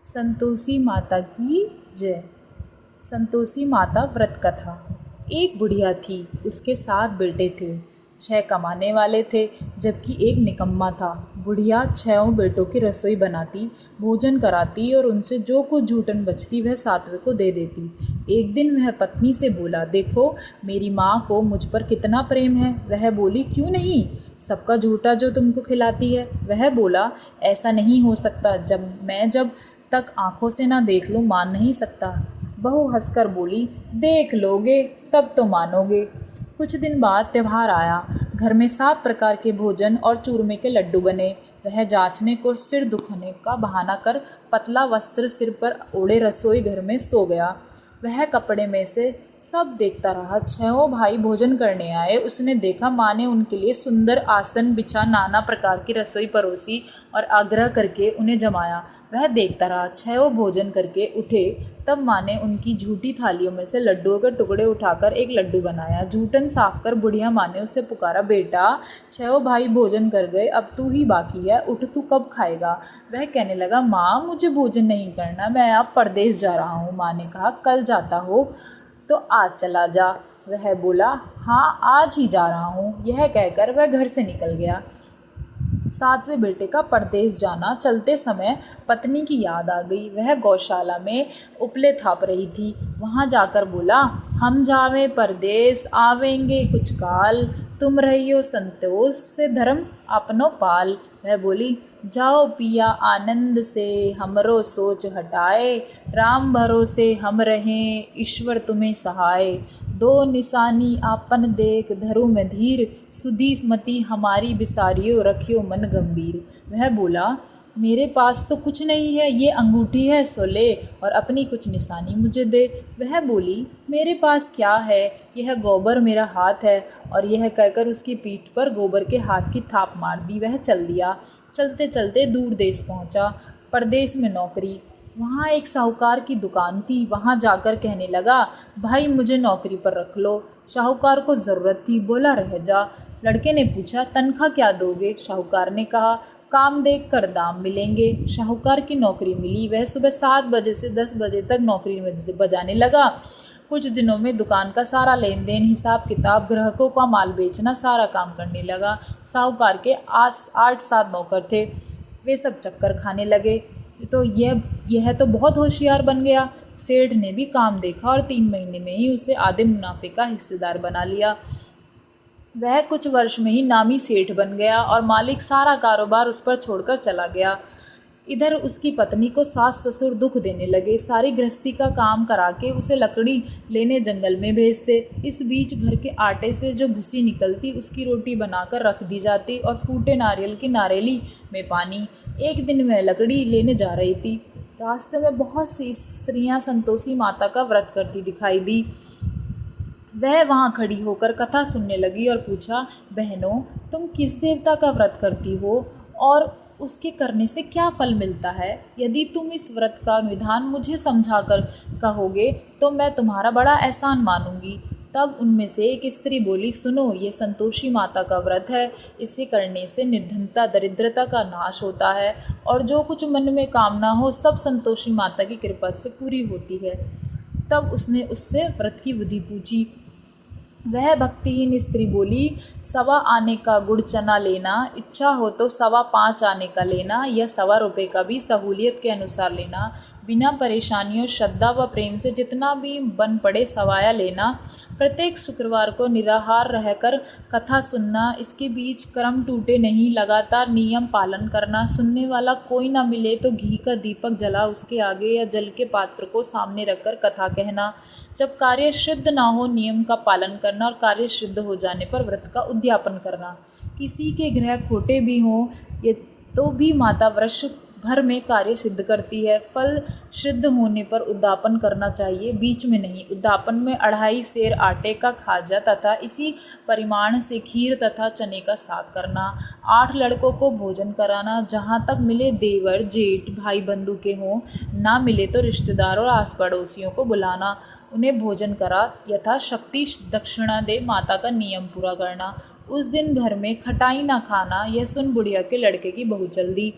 संतोषी माता की जय। संतोषी माता व्रत कथा। एक बुढ़िया थी, उसके 7 बेटे थे। 6 कमाने वाले थे जबकि एक निकम्मा था। बुढ़िया 6 बेटों की रसोई बनाती, भोजन कराती और उनसे जो कुछ जूठन बचती वह 7वें को दे देती। एक दिन वह पत्नी से बोला, देखो मेरी माँ को मुझ पर कितना प्रेम है। वह बोली, क्यों नहीं, सबका झूठा जो तुमको खिलाती है। वह बोला, ऐसा नहीं हो सकता, जब तक आंखों से ना देख लूं मान नहीं सकता। बहू हंसकर बोली, देख लोगे तब तो मानोगे। कुछ दिन बाद त्योहार आया। घर में 7 प्रकार के भोजन और चूरमे के लड्डू बने। वह जांचने को सिर दुखने का बहाना कर पतला वस्त्र सिर पर ओढ़े रसोई घर में सो गया। वह कपड़े में से सब देखता रहा। 6 भाई भोजन करने आए। उसने देखा माँ ने उनके लिए सुंदर आसन बिछा नाना प्रकार की रसोई परोसी और आग्रह करके उन्हें जमाया। वह देखता रहा। 6 भोजन करके उठे तब माँ ने उनकी झूठी थालियों में से लड्डुओं के टुकड़े उठाकर एक लड्डू बनाया। जूठन साफ कर बुढ़िया माँ ने उससे पुकारा, बेटा 6 भाई भोजन कर गए, अब तू ही बाकी है, उठ तू कब खाएगा। वह कहने लगा, माँ मुझे भोजन नहीं करना, मैं अब परदेश जा रहा हूँ। माँ ने कहा, कल जाता हो तो आज चला जा। वह बोला, हाँ आज ही जा रहा हूँ। यह कहकर वह घर से निकल गया। 7वें बेटे का परदेश जाना। चलते समय पत्नी की याद आ गई। वह गौशाला में उपले थाप रही थी। वहां जाकर बोला, हम जावे परदेश आवेंगे कुछ काल, तुम रहियो संतोष से धर्म अपनो पाल। वह बोली, जाओ पिया आनंद से हमरो सोच हटाए, राम भरोसे हम रहें ईश्वर तुम्हें सहाय। 2 निशानी आपन देख धरु में धीर, सुधी मति हमारी बिसारियो रखियो मन गंभीर। वह बोला, मेरे पास तो कुछ नहीं है, ये अंगूठी है सो ले और अपनी कुछ निशानी मुझे दे। वह बोली, मेरे पास क्या है, यह गोबर मेरा हाथ है। और यह कहकर उसकी पीठ पर गोबर के हाथ की थाप मार दी। वह चल दिया। चलते चलते दूर देश पहुंचा। परदेश में नौकरी। वहाँ एक साहूकार की दुकान थी। वहाँ जाकर कहने लगा, भाई मुझे नौकरी पर रख लो। साहूकार को ज़रूरत थी, बोला रह जा। लड़के ने पूछा, तनख्वाह क्या दोगे। साहूकार ने कहा, काम देख कर दाम मिलेंगे। साहूकार की नौकरी मिली। वह सुबह 7 बजे से 10 बजे तक नौकरी में बजाने लगा। कुछ दिनों में दुकान का सारा लेन देन, हिसाब किताब, ग्राहकों का माल बेचना, सारा काम करने लगा। साहूकार के 8-7 नौकर थे। वे सब चक्कर खाने लगे। तो यह तो बहुत होशियार बन गया। सेठ ने भी काम देखा और 3 महीने में ही उसे आधे मुनाफे का हिस्सेदार बना लिया। वह कुछ वर्ष में ही नामी सेठ बन गया और मालिक सारा कारोबार उस पर छोड़कर चला गया। इधर उसकी पत्नी को सास ससुर दुख देने लगे। सारी गृहस्थी का काम करा के उसे लकड़ी लेने जंगल में भेजते। इस बीच घर के आटे से जो भूसी निकलती उसकी रोटी बनाकर रख दी जाती और फूटे नारियल की नारेली में पानी। एक दिन वह लकड़ी लेने जा रही थी। रास्ते में बहुत सी स्त्रियां संतोषी माता का व्रत करती दिखाई दी। वह वहाँ खड़ी होकर कथा सुनने लगी और पूछा, बहनों तुम किस देवता का व्रत करती हो और उसके करने से क्या फल मिलता है। यदि तुम इस व्रत का विधान मुझे समझाकर कहोगे तो मैं तुम्हारा बड़ा एहसान मानूंगी। तब उनमें से एक स्त्री बोली, सुनो ये संतोषी माता का व्रत है। इसे करने से निर्धनता दरिद्रता का नाश होता है और जो कुछ मन में कामना हो सब संतोषी माता की कृपा से पूरी होती है। तब उसने उससे व्रत की विधि पूछी। वह भक्तिहीन स्त्री बोली, 1.25 आने का गुड़ चना लेना, इच्छा हो तो 5.25 आने का लेना या 1.25 रुपये का भी सहूलियत के अनुसार लेना। बिना परेशानियों श्रद्धा व प्रेम से जितना भी बन पड़े सवाया लेना। प्रत्येक शुक्रवार को निराहार रहकर कथा सुनना। इसके बीच कर्म टूटे नहीं, लगातार नियम पालन करना। सुनने वाला कोई ना मिले तो घी का दीपक जला उसके आगे या जल के पात्र को सामने रखकर कथा कहना। जब कार्य सिद्ध ना हो नियम का पालन करना और कार्य सिद्ध हो जाने पर व्रत का उद्यापन करना। किसी के ग्रह खोटे भी हों ये तो भी माता वर्ष भर में कार्य सिद्ध करती है। फल सिद्ध होने पर उद्यापन करना चाहिए, बीच में नहीं। उद्यापन में 2.5 सेर आटे का खाजा तथा इसी परिमाण से खीर तथा चने का साग करना। 8 लड़कों को भोजन कराना। जहाँ तक मिले देवर जेठ भाई बंधु के हों, ना मिले तो रिश्तेदार और आस पड़ोसियों को बुलाना, उन्हें भोजन करा यथाशक्ति दक्षिणा दे माता का नियम पूरा करना। उस दिन घर में खटाई ना खाना। यह सुन बुढ़िया के लड़के की बहू चल दी।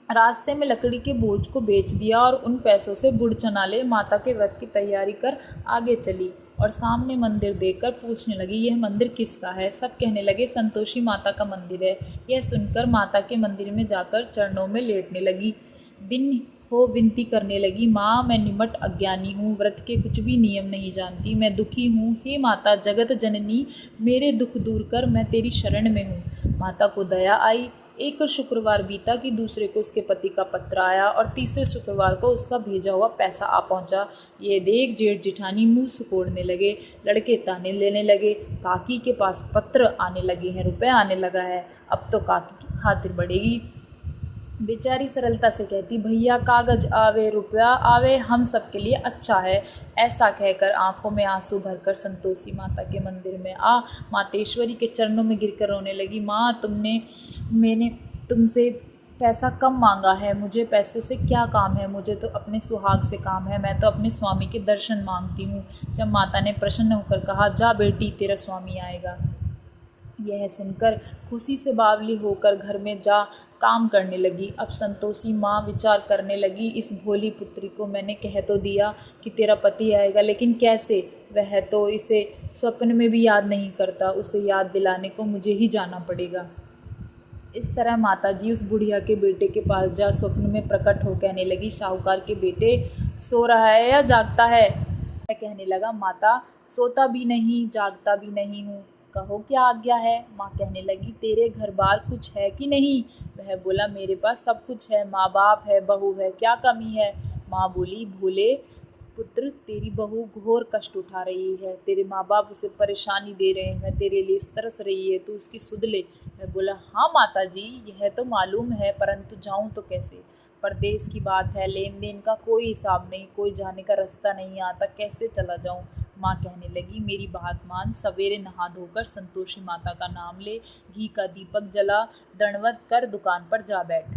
रास्ते में लकड़ी के बोझ को बेच दिया और उन पैसों से गुड़ चना ले माता के व्रत की तैयारी कर आगे चली और सामने मंदिर देखकर पूछने लगी, यह मंदिर किसका है? सब कहने लगे, संतोषी माता का मंदिर है। यह सुनकर माता के मंदिर में जाकर चरणों में लेटने लगी। दिन हो विनती करने लगी, माँ मैं निमट अज्ञानी हूँ, व्रत के कुछ भी नियम नहीं जानती, मैं दुखी हूँ। हे माता जगत जननी, मेरे दुख दूर कर, मैं तेरी शरण में हूँ। माता को दया आई। एक शुक्रवार बीता कि दूसरे को उसके पति का पत्र आया और तीसरे शुक्रवार को उसका भेजा हुआ पैसा आ पहुंचा। ये देख जेठ जिठानी मुंह सुकोड़ने लगे। लड़के ताने लेने लगे, काकी के पास पत्र आने लगे हैं, रुपया आने लगा है, अब तो काकी की खातिर बढ़ेगी। बेचारी सरलता से कहती, भैया कागज आवे रुपया आवे, हम सब के लिए अच्छा है। ऐसा कहकर आंखों में आंसू भरकर संतोषी माता के मंदिर में आ मातेश्वरी के चरणों में गिरकर रोने लगी। माँ मैंने तुमसे पैसा कम मांगा है, मुझे पैसे से क्या काम है, मुझे तो अपने सुहाग से काम है, मैं तो अपने स्वामी के दर्शन मांगती हूँ। जब माता ने प्रसन्न होकर कहा, जा बेटी तेरा स्वामी आएगा, यह सुनकर खुशी से बावली होकर घर में जा काम करने लगी। अब संतोषी माँ विचार करने लगी, इस भोली पुत्री को मैंने कह तो दिया कि तेरा पति आएगा, लेकिन कैसे? वह तो इसे स्वप्न में भी याद नहीं करता, उसे याद दिलाने को मुझे ही जाना पड़ेगा। इस तरह माताजी उस बुढ़िया के बेटे के पास जा स्वप्न में प्रकट हो कहने लगी, साहूकार के बेटे सो रहा है या जागता है? वह कहने लगा, माता सोता भी नहीं जागता भी नहीं हूँ, कहो क्या आज्ञा है? माँ कहने लगी, तेरे घर बार कुछ है कि नहीं? वह बोला, मेरे पास सब कुछ है, माँ बाप है, बहू है, क्या कमी है? माँ बोली, भोले पुत्र तेरी बहू घोर कष्ट उठा रही है, तेरे माँ बाप उसे परेशानी दे रहे हैं, तेरे लिए तरस रही है, तू उसकी सुध ले। मैं बोला, हाँ माता जी यह तो मालूम है, परंतु जाऊँ तो कैसे? परदेश की बात है, लेन देन का कोई हिसाब नहीं, कोई जाने का रास्ता नहीं आता, कैसे चला जाऊँ? माँ कहने लगी, मेरी बात मान, सवेरे नहा धोकर संतोषी माता का नाम ले, घी का दीपक जला, दंडवत कर दुकान पर जा बैठ,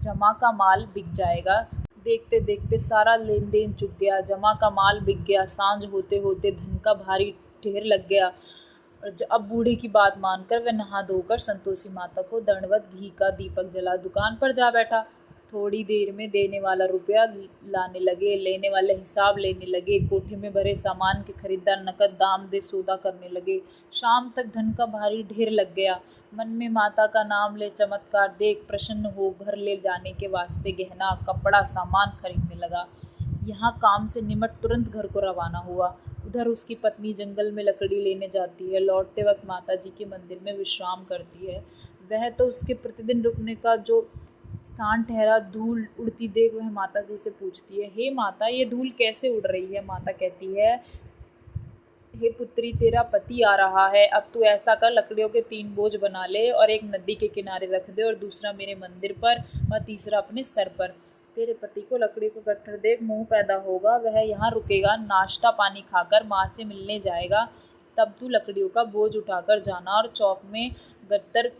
जमा का माल बिक जाएगा। देखते देखते सारा लेन देन चुक गया, जमा का माल बिक गया, सांझ होते होते धन का भारी ढेर लग गया। और अब बूढ़े की बात मानकर वह नहा धोकर संतोषी माता को दंडवत घी का दीपक जला दुकान पर जा बैठा। थोड़ी देर में देने वाला रुपया लाने लगे, लेने वाले हिसाब लेने लगे, कोठे में भरे सामान के खरीदार नकद दाम दे सौदा करने लगे। शाम तक धन का भारी ढेर लग गया। मन में माता का नाम ले, चमत्कार देख प्रसन्न हो घर ले जाने के वास्ते गहना कपड़ा सामान खरीदने लगा। यहाँ काम से निमट तुरंत घर को रवाना हुआ। उधर उसकी पत्नी जंगल में लकड़ी लेने जाती है, लौटते वक्त माता जी के मंदिर में विश्राम करती है। वह तो उसके प्रतिदिन रुकने का जो स्थान ठहरा। धूल उड़ती देख वह माता जी से पूछती है, हे माता ये धूल कैसे उड़ रही है? माता कहती है, हे पुत्री तेरा पति आ रहा है, अब तू ऐसा कर, लकड़ियों के 3 बोझ बना ले और एक नदी के किनारे रख दे और दूसरा मेरे मंदिर पर व तीसरा अपने सर पर। तेरे पति को लकड़ी को गट्ठर देख मोह पैदा होगा, वह यहाँ रुकेगा, नाश्ता पानी खाकर माँ से मिलने जाएगा, तब तू लकड़ियों का बोझ उठाकर जाना और चौक में गट्टर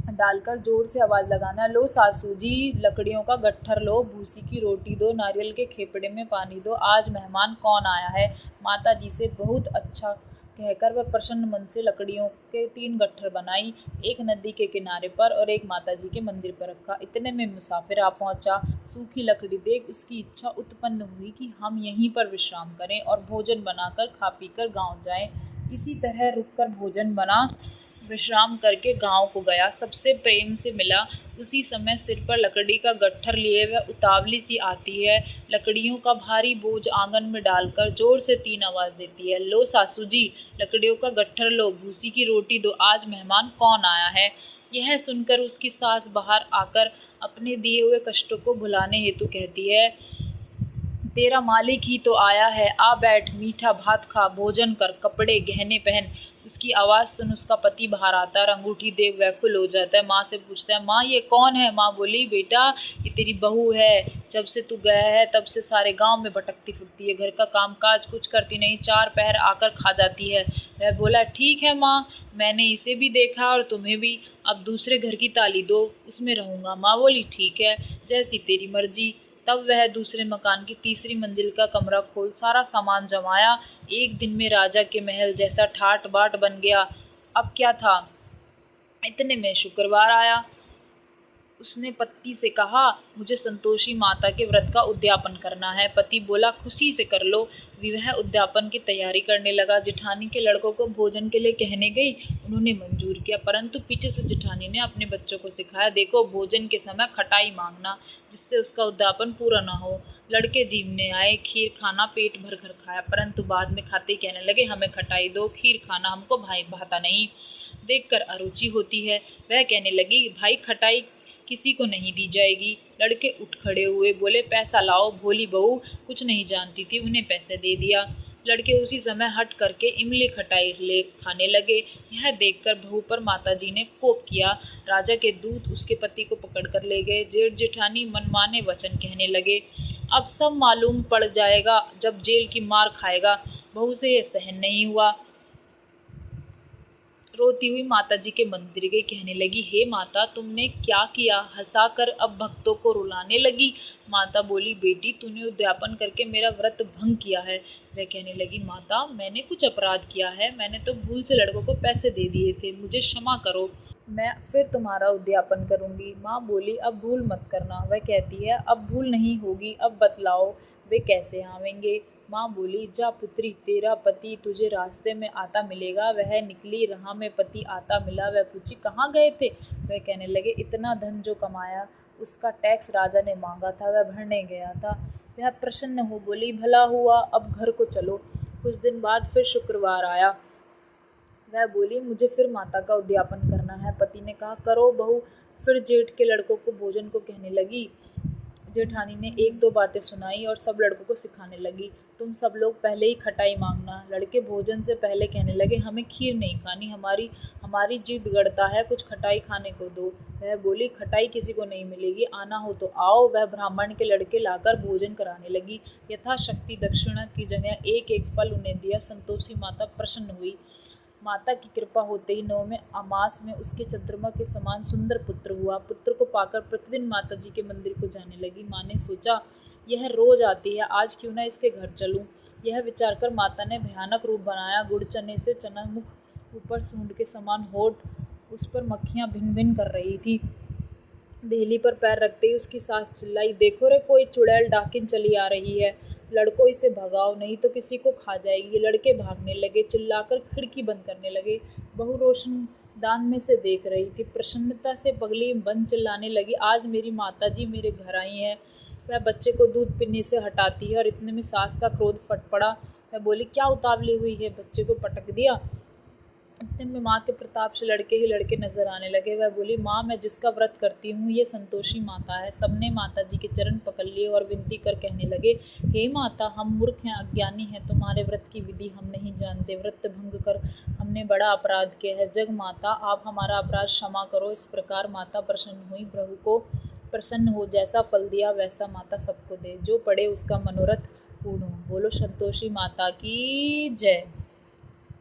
डालकर जोर से आवाज़ लगाना, लो सासू जी लकड़ियों का गट्ठर लो, भूसी की रोटी दो, नारियल के खेपड़े में पानी दो, आज मेहमान कौन आया है? माता जी से बहुत अच्छा कहकर वह प्रसन्न मन से लकड़ियों के 3 गट्ठर बनाई, एक नदी के किनारे पर और एक माता जी के मंदिर पर रखा। इतने में मुसाफिर आ पहुंचा। सूखी लकड़ी देख उसकी इच्छा उत्पन्न हुई कि हम यहीं पर विश्राम करें और भोजन बनाकर खा पी कर गाँव जाएं। इसी तरह रुककर भोजन बना, विश्राम करके गांव को गया, सबसे प्रेम से मिला। उसी समय सिर पर लकड़ी का गट्ठर लिए वह उतावली सी आती है, लकड़ियों का भारी बोझ आंगन में डालकर जोर से 3 आवाज़ देती है, लो सासू जी लकड़ियों का गट्ठर लो, भूसी की रोटी दो, आज मेहमान कौन आया है? यह सुनकर उसकी सास बाहर आकर अपने दिए हुए कष्टों को भुलाने हेतु कहती है, तेरा मालिक ही तो आया है, आ बैठ, मीठा भात खा, भोजन कर, कपड़े गहने पहन। उसकी आवाज़ सुन उसका पति बाहर आता है, अंगूठी देख व्याकुल हो जाता है। माँ से पूछता है, माँ ये कौन है? माँ बोली, बेटा ये तेरी बहू है, जब से तू गया है तब से सारे गांव में भटकती फिरती है, घर का काम काज कुछ करती नहीं, 4 पहर आकर खा जाती है। वह बोला, ठीक है माँ, मैंने इसे भी देखा और तुम्हें भी, अब दूसरे घर की ताली दो, उसमें रहूँगा। माँ बोली, ठीक है जैसी तेरी मर्जी। तब वह दूसरे मकान की तीसरी मंजिल का कमरा खोल सारा सामान जमाया। एक दिन में राजा के महल जैसा ठाट बाट बन गया। अब क्या था, इतने में शुक्रवार आया। उसने पति से कहा, मुझे संतोषी माता के व्रत का उद्यापन करना है। पति बोला, खुशी से कर लो। वह उद्यापन की तैयारी करने लगा। जेठानी के लड़कों को भोजन के लिए कहने गई। उन्होंने मंजूर किया, परंतु पीछे से जेठानी ने अपने बच्चों को सिखाया, देखो भोजन के समय खटाई मांगना, जिससे उसका उद्यापन पूरा ना हो। लड़के जीवने आए, खीर खाना पेट भर कर खाया, परंतु बाद में खाते ही कहने लगे, हमें खटाई दो, खीर खाना हमको भाई भाता नहीं, देखकर अरुचि होती है। वह कहने लगी, भाई खटाई किसी को नहीं दी जाएगी। लड़के उठ खड़े हुए, बोले, पैसा लाओ। भोली बहू कुछ नहीं जानती थी, उन्हें पैसे दे दिया। लड़के उसी समय हट करके इमली खटाई ले खाने लगे। यह देखकर बहू पर माताजी ने कोप किया। राजा के दूत उसके पति को पकड़ कर ले गए। जेठ जेठानी मनमाने वचन कहने लगे, अब सब मालूम पड़ जाएगा जब जेल की मार खाएगा। बहू से यह सहन नहीं हुआ। रोती हुई माताजी के मंदिर गई, कहने लगी, हे माता, तुमने क्या किया? हंसाकर अब भक्तों को रुलाने लगी। माता बोली, बेटी, तूने उद्यापन करके मेरा व्रत भंग किया है। वह कहने लगी, माता, मैंने कुछ अपराध किया है? मैंने तो भूल से लड़कों को पैसे दे दिए थे, मुझे क्षमा करो, मैं फिर तुम्हारा उद्यापन करूंगी। माँ बोली, अब भूल मत करना। वह कहती है, अब भूल नहीं होगी, अब बतलाओ वे कैसे आवेंगे? माँ बोली, जा पुत्री, तेरा पति तुझे रास्ते में आता मिलेगा। वह निकली, राह में पति आता मिला। वह पूछी, कहाँ गए थे? वह कहने लगे, इतना धन जो कमाया उसका टैक्स राजा ने मांगा था, वह भरने गया था। वह प्रसन्न हो बोली, भला हुआ, अब घर को चलो। कुछ दिन बाद फिर शुक्रवार आया। वह बोली, मुझे फिर माता का उद्यापन करना है। पति ने कहा, करो बहू। फिर जेठ के लड़कों को भोजन को कहने लगी। जेठानी ने एक दो बातें सुनाई और सब लड़कों को सिखाने लगी, तुम सब लोग पहले ही खटाई मांगना। लड़के भोजन से पहले कहने लगे, हमें खीर नहीं खानी, हमारी जी बिगड़ता है, कुछ खटाई खाने को दो। वह बोली, खटाई किसी को नहीं मिलेगी, आना हो तो आओ। वह ब्राह्मण के लड़के लाकर भोजन कराने लगी। यथाशक्ति दक्षिणा की जगह एक एक फल उन्हें दिया। संतोषी माता प्रसन्न हुई। माता की कृपा होते ही 9वें अमास में उसके चंद्रमा के समान सुंदर पुत्र हुआ। पुत्र को पाकर प्रतिदिन माता जी के मंदिर को जाने लगी। माँ ने सोचा, यह रोज आती है, आज क्यों ना इसके घर चलूं। यह विचार कर माता ने भयानक रूप बनाया। गुड़ चने से चना मुख, ऊपर सूंड के समान होठ, उस पर मक्खियाँ भिन भिन कर रही थी। देहली पर पैर रखते ही उसकी सास चिल्लाई, देखो रे, कोई चुड़ैल डाकिन चली आ रही है, लड़कों इसे भगाओ, नहीं तो किसी को खा जाएगी। लड़के भागने लगे, चिल्लाकर खिड़की बंद करने लगे। बहू रोशनदान में से देख रही थी। प्रसन्नता से पगली बंद चिल्लाने लगी, आज मेरी माताजी मेरे घर आई हैं। वह बच्चे को दूध पीने से हटाती है और इतने में सास का क्रोध फट पड़ा। वह बोली, क्या उतावली हुई है? बच्चे को पटक दिया। इतने में माँ के प्रताप से लड़के ही लड़के नजर आने लगे। वह बोली, माँ, मैं जिसका व्रत करती हूँ ये संतोषी माता है। सबने माता जी के चरण पकड़ लिए और विनती कर कहने लगे, हे माता, हम मूर्ख हैं, अज्ञानी हैं, तुम्हारे व्रत की विधि हम नहीं जानते, व्रत भंग कर हमने बड़ा अपराध किया है। जग माता, आप हमारा अपराध क्षमा करो। इस प्रकार माता प्रसन्न हुई। प्रभु को प्रसन्न हो, जैसा फल दिया वैसा माता सबको दे, जो पढ़े उसका मनोरथ पूर्ण हो। बोलो संतोषी माता की जय।